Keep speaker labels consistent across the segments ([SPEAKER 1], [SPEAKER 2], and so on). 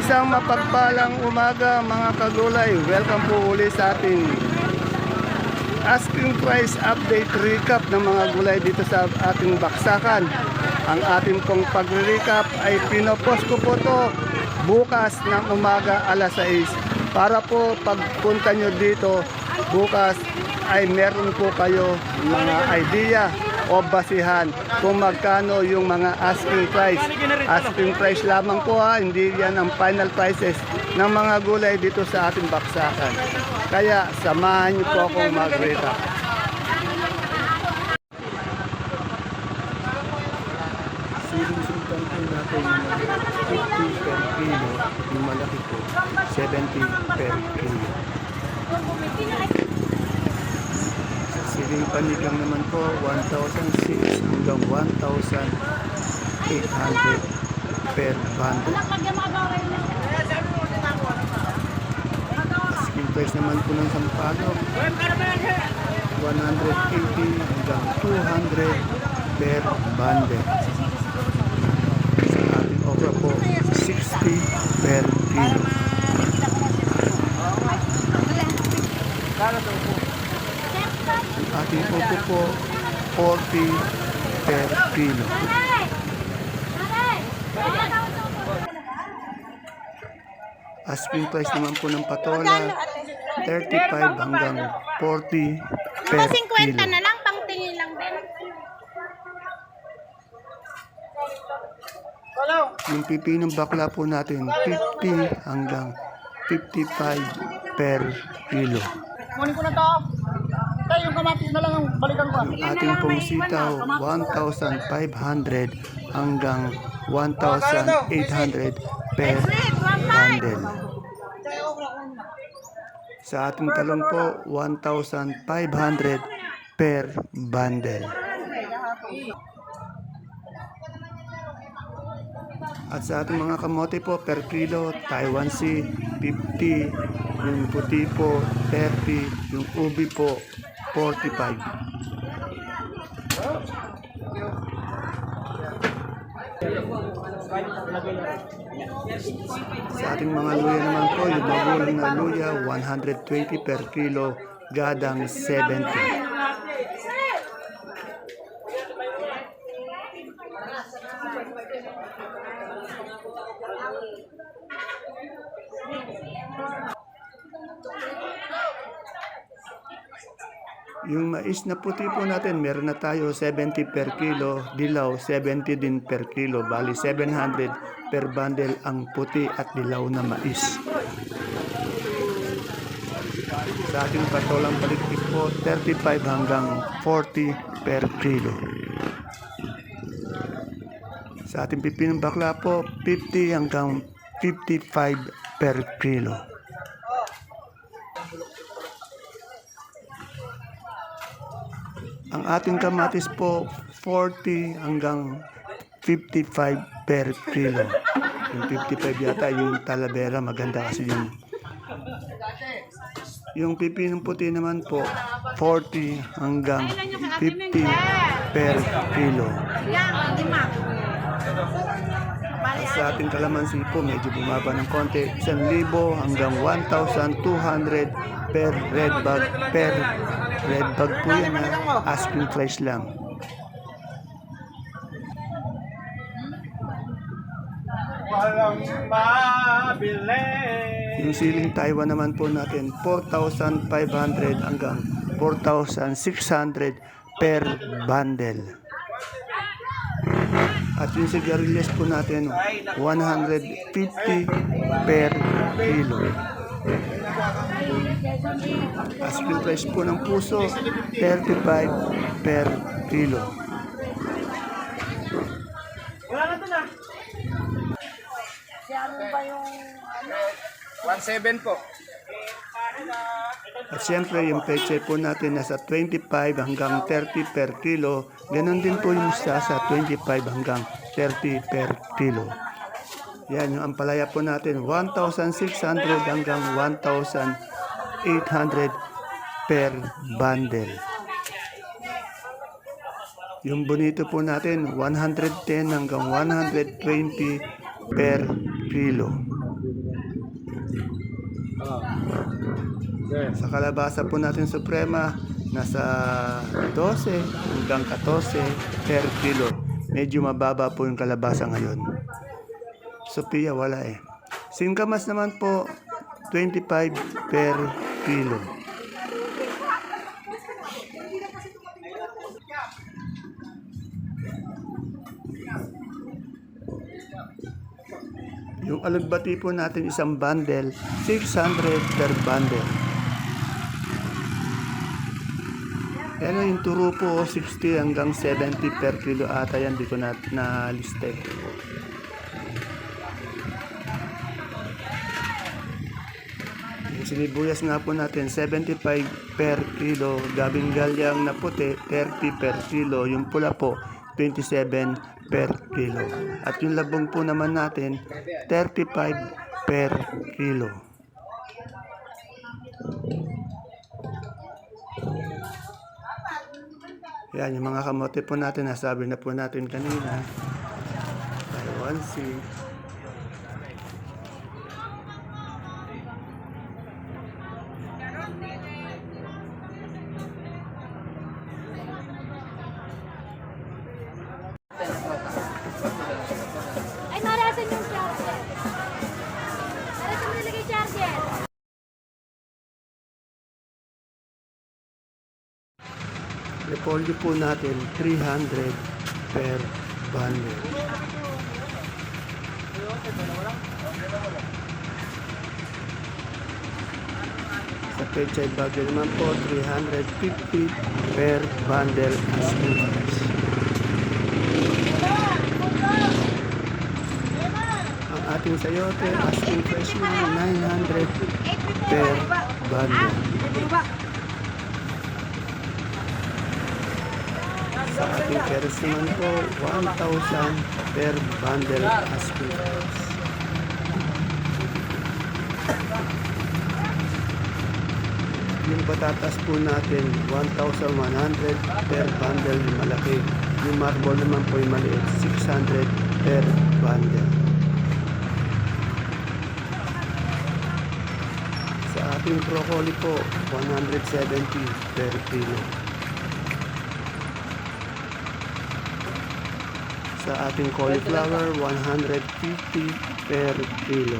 [SPEAKER 1] Isang mapagpalang umaga mga kagulay. Welcome po uli sa ating asking price update recap ng mga gulay dito sa ating baksakan. Ang ating pong pag-recap ay pinopost ko po to bukas ng umaga alas 6 para po pagpunta nyo dito bukas ay meron po kayo mga idea o basihan kung magkano yung mga asking price. Asking price lamang po ha, hindi yan ang final prices ng mga gulay dito sa ating baksakan. Kaya samahan niyo po akong mag-recap. Siling-sultan po natin yung 50 per kilo, yung malaki po, 70 per kilo. Siling panigang naman po, 1,600 hanggang 1,800 per bundle. Asking price naman po ng sampalok, 180 hanggang 200 per bundle. Sa ating okra po, 60 per kilo. Ating upo po, 40 per kilo. Asking price naman po ng patola, 35 hanggang 40 per kilo.
[SPEAKER 2] Na lang, pang tingin lang din.
[SPEAKER 1] Yung pipinong bakla po natin, 50 hanggang 55 per kilo.
[SPEAKER 3] Kunin ko na to. Tayo yung kamatis na lang ang balikan ko.
[SPEAKER 1] Yung ating pong sitaw, 1,500 hanggang 1,800 per bundle. Sa ating talong po, 1,500 per bundle. At sa ating mga kamote po, per kilo, Taiwan Sea, 50, yung puti po, 30, yung ubi po, 45. Sa ating mga luya naman po, yung magulang na luya, 120 per kilo, gadang 70. Yung mais na puti po natin, meron na tayo 70 per kilo, dilaw 70 din per kilo, bali 700 per bundle ang puti at dilaw na mais. Sa ating patolang palikpik po, 35 hanggang 40 per kilo. Sa ating pipinong bakla po, 50 hanggang 55 per kilo. Ang ating kamatis po, 40 hanggang 55 per kilo. Yung 55 yata, yung Talavera, maganda kasi yun. Yung pipinong puti naman po, 40 hanggang 50 per kilo. Sa ating kalamansi po, medyo bumaba ng konti, 1,000 hanggang 1,200 per red bag po yan na asking price lang. Yung siling Taiwan naman po natin, 4,500 hanggang 4,600 per bundle. At yung sigarilyas po natin, 150 per kilo. Asking price po ng puso, 35 per kilo.
[SPEAKER 3] Wala na to na. 1.7 po.
[SPEAKER 1] At siyempre yung peche po natin nasa 25 hanggang 30 per kilo. Ganon din po yung sa 25 hanggang 30 per kilo. Yan yung ampalaya po natin, 1,600 hanggang 1,800 per bundle. Yung bonito po natin, 110 hanggang 120 per kilo. Sa kalabasa po natin suprema, nasa 12 hanggang 14 per kilo. Medyo mababa po yung kalabasa ngayon. Sophia wala eh. Singkamas naman po 25 per kilo. Yung alugbati po natin isang bundle, 600 per bundle. Ano yung turo po, 60 hanggang 70 per kilo ata yan, di ko na liste. Yung sinibuyas nga po natin, 75 per kilo. Gabing galyang na puti, 30 per kilo. Yung pula po, 27 per kilo. At yung labong po naman natin, 35 per kilo. Yan, yung mga kamote po natin, nasabi na po natin kanina. Taiwan Sea.
[SPEAKER 2] Ay, narasan yung charger. Narasan mo nilagay charger.
[SPEAKER 1] Repolyo po natin, 300 per bundle. Sa pechay bagyo naman po, 350 per bundle asking price. Ang ating sayote, asking price mo, 900 per bundle. Sa ating peres naman po, 1,000 per bundle asking price. Yung patatas po natin, 1,100 per bundle yung malaki. Yung marble naman po yung maliit, 600 per bundle. Sa ating broccoli po, 170 per kilo. Sa ating cauliflower, 150 per kilo.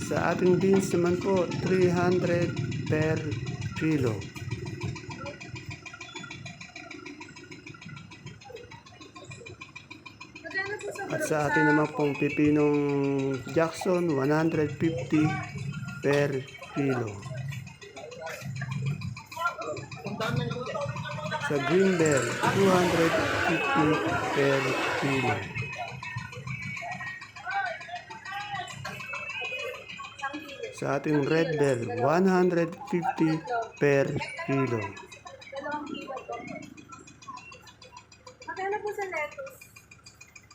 [SPEAKER 1] Sa ating beans naman po, 300 per kilo. At sa atin naman pong pipinong Jackson, 150 per kilo. Sa green bell, 250 per kilo. Sa ating red bell, 150 per kilo.
[SPEAKER 2] Magkano po sa lettuce?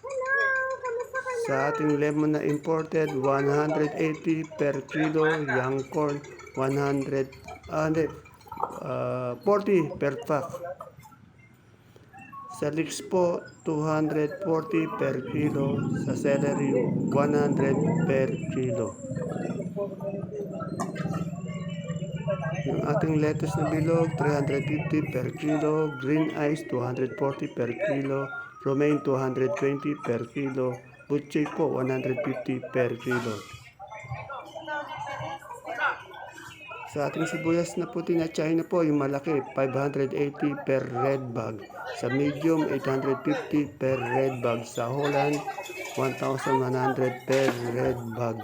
[SPEAKER 2] Hello! Kamusta ka na?
[SPEAKER 1] Sa ating lemon na imported, 180 per kilo. Young corn, 40 per pack. Sa leeks po, 240 per kilo. Sa celery, 100 per kilo. Yung ating lettuce na bilog, 350 per kilo. Green ice, 240 per kilo. Romaine, 220 per kilo. Butchey po, 150 per kilo. Sa ating sibuyas na puti na China po, yung malaki, 580 per red bag. Sa medium, 850 per red bag. Sa Holland, 1,100 per red bag.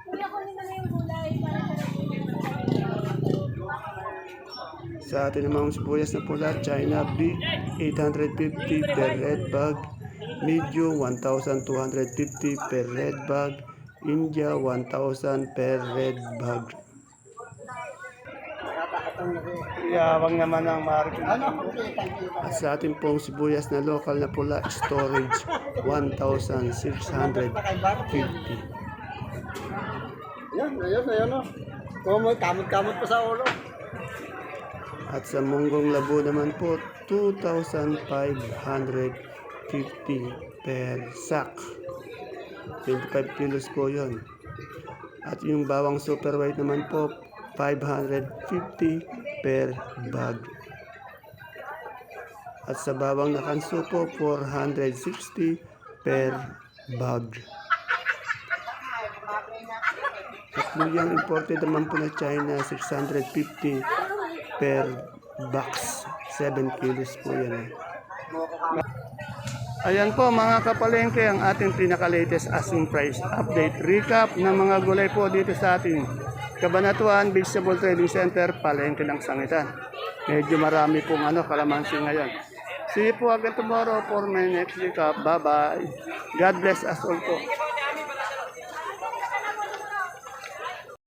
[SPEAKER 2] Kuya, kunin mo na yung gulay para
[SPEAKER 1] Sa ating namang sibuyas na pula, China big, 850 per red bag. Medium, 1,250 per red bag. India, 1,000 per red bag. Yawang naman ang market. At sa ating pong sibuyas na local na pula, storage, 1,650.
[SPEAKER 3] Yan, ayun. Oh, may kamot-kamot pa sa ulo.
[SPEAKER 1] At sa munggong labo naman po, 2,550 per sack. 25 kilos po yon. At yung bawang super white naman po, 550 per bag. At sa bawang na kanso po, 460 per bag. At yung imported naman po na China, 650 per box. 7 kilos po yan. Ayan po mga kapalengke ang ating pinaka-latest asking price update recap ng mga gulay po dito sa ating Cabanatuan Vegetable Trading Center, Palengke ng Sangitan. Medyo marami pong kalamansi ngayon. See you po again tomorrow for my next recap. Bye-bye. God bless us all po.